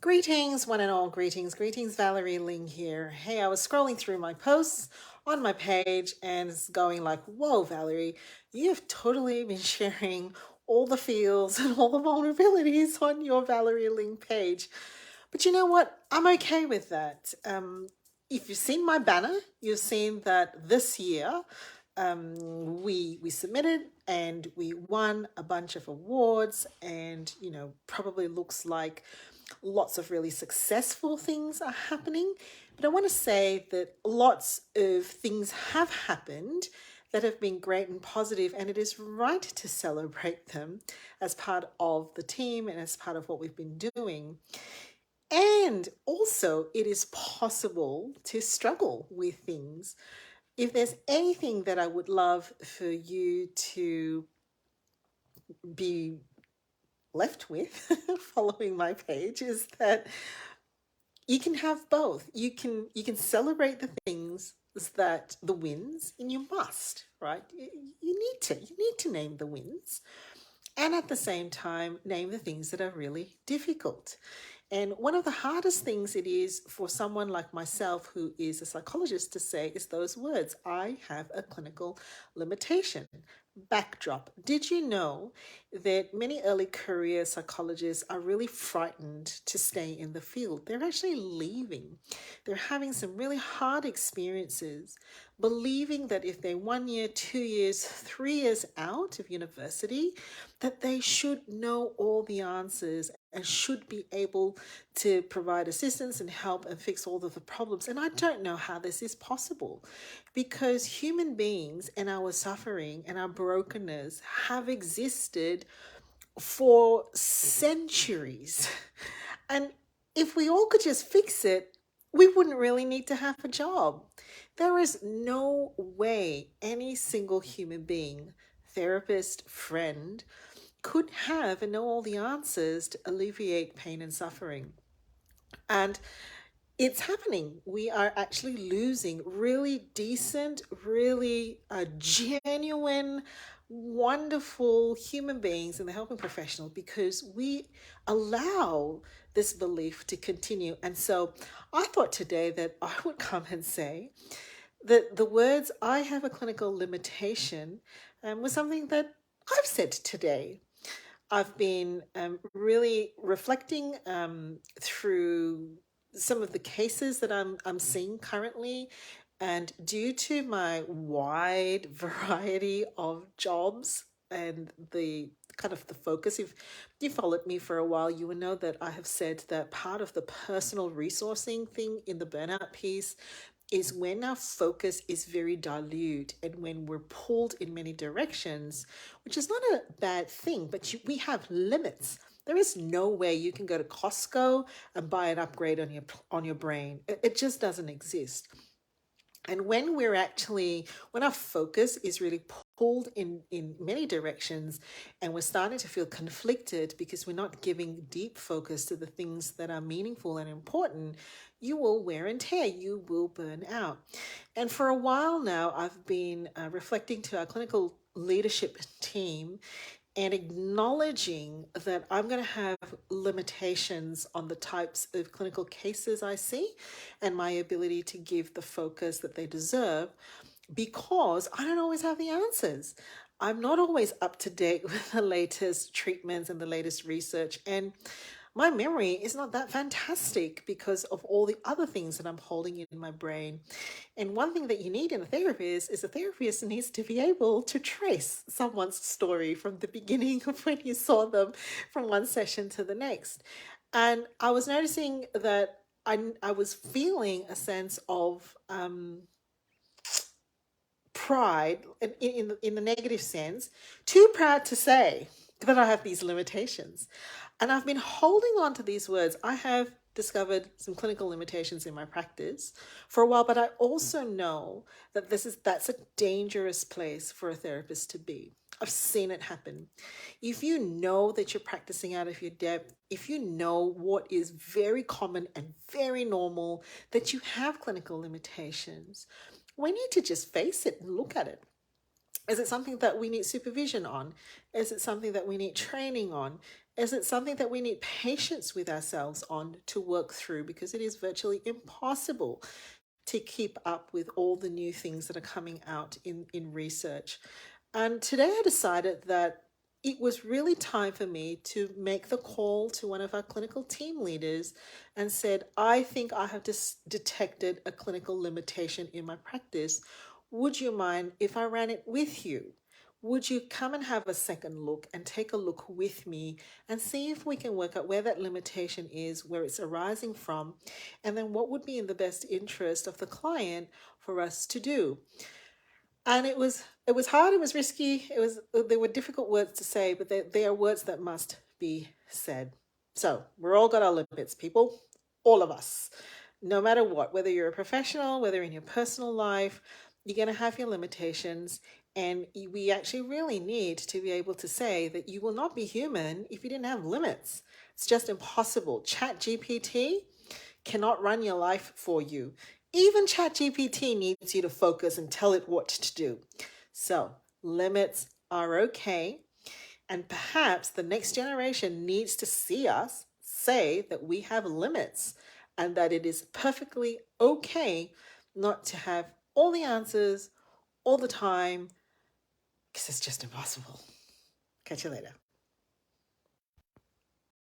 Greetings, one and all. Greetings, Valerie Ling here. Hey, I was scrolling through my posts on my page and it's going like, whoa, Valerie, you have totally been sharing all the feels and all the vulnerabilities on your Valerie Ling page. But you know what? I'm okay with that. If you've seen my banner, you've seen that this year we submitted and we won a bunch of awards, and probably looks like lots of really successful things are happening. But I want to say that lots of things have happened that have been great and positive, and it is right to celebrate them as part of the team and as part of what we've been doing. And also, it is possible to struggle with things. If there's anything that I would love for you to be left with following my page is that you can have both. You can celebrate the things, that the wins, and you must, right? You need to name the wins, and at the same time name the things that are really difficult. And one of the hardest things it is for someone like myself, who is a psychologist, to say is those words: I have a clinical limitation. Backdrop: did you know that many early career psychologists are really frightened to stay in the field? They're actually leaving. They're having some really hard experiences, believing that if they're 1 year, 2 years, 3 years out of university, that they should know all the answers and should be able to provide assistance and help and fix all of the problems. And I don't know how this is possible, because human beings and our suffering and our brokenness have existed for centuries. And if we all could just fix it, we wouldn't really need to have a job. There is no way any single human being, therapist, friend, could have and know all the answers to alleviate pain and suffering. And it's happening. We are actually losing really decent, really genuine, wonderful human beings in the helping professional, because we allow this belief to continue. And so I thought today that I would come and say that the words "I have a clinical limitation" was something that I've said today. I've been really reflecting through some of the cases that I'm seeing currently, and due to my wide variety of jobs and the kind of the focus, if you followed me for a while, you will know that I have said that part of the personal resourcing thing in the burnout piece is when our focus is very dilute and when we're pulled in many directions, which is not a bad thing, but we have limits. There is no way you can go to Costco and buy an upgrade on your brain. It just doesn't exist. And when our focus is really pulled in many directions, and we're starting to feel conflicted because we're not giving deep focus to the things that are meaningful and important, you will wear and tear, you will burn out. And for a while now, I've been reflecting to our clinical leadership team and acknowledging that I'm going to have limitations on the types of clinical cases I see and my ability to give the focus that they deserve, because I don't always have the answers. I'm not always up to date with the latest treatments and the latest research. And my memory is not that fantastic because of all the other things that I'm holding in my brain. And one thing that you need in a therapist is a therapist needs to be able to trace someone's story from the beginning of when you saw them from one session to the next. And I was noticing that I was feeling a sense of pride in the negative sense, too proud to say that I have these limitations. And I've been holding on to these words. I have discovered some clinical limitations in my practice for a while, but I also know that that's a dangerous place for a therapist to be. I've seen it happen. If you know that you're practicing out of your depth, if you know what is very common and very normal, that you have clinical limitations, we need to just face it and look at it. Is it something that we need supervision on? Is it something that we need training on? Is it something that we need patience with ourselves on to work through, because it is virtually impossible to keep up with all the new things that are coming out in research. And today I decided that it was really time for me to make the call to one of our clinical team leaders and said, I think I have just detected a clinical limitation in my practice. Would you mind if I ran it with you? Would you come and have a second look and take a look with me and see if we can work out where that limitation is, where it's arising from, and then what would be in the best interest of the client for us to do? And it was hard, it was risky, there were difficult words to say, but they are words that must be said. So we're all got our limits, people, all of us. No matter what, whether you're a professional, whether in your personal life, you're going to have your limitations. And we actually really need to be able to say that you will not be human if you didn't have limits. It's just impossible. Chat GPT cannot run your life for you. Even ChatGPT needs you to focus and tell it what to do. So, limits are okay. And perhaps the next generation needs to see us say that we have limits and that it is perfectly okay not to have all the answers all the time, because it's just impossible. Catch you later.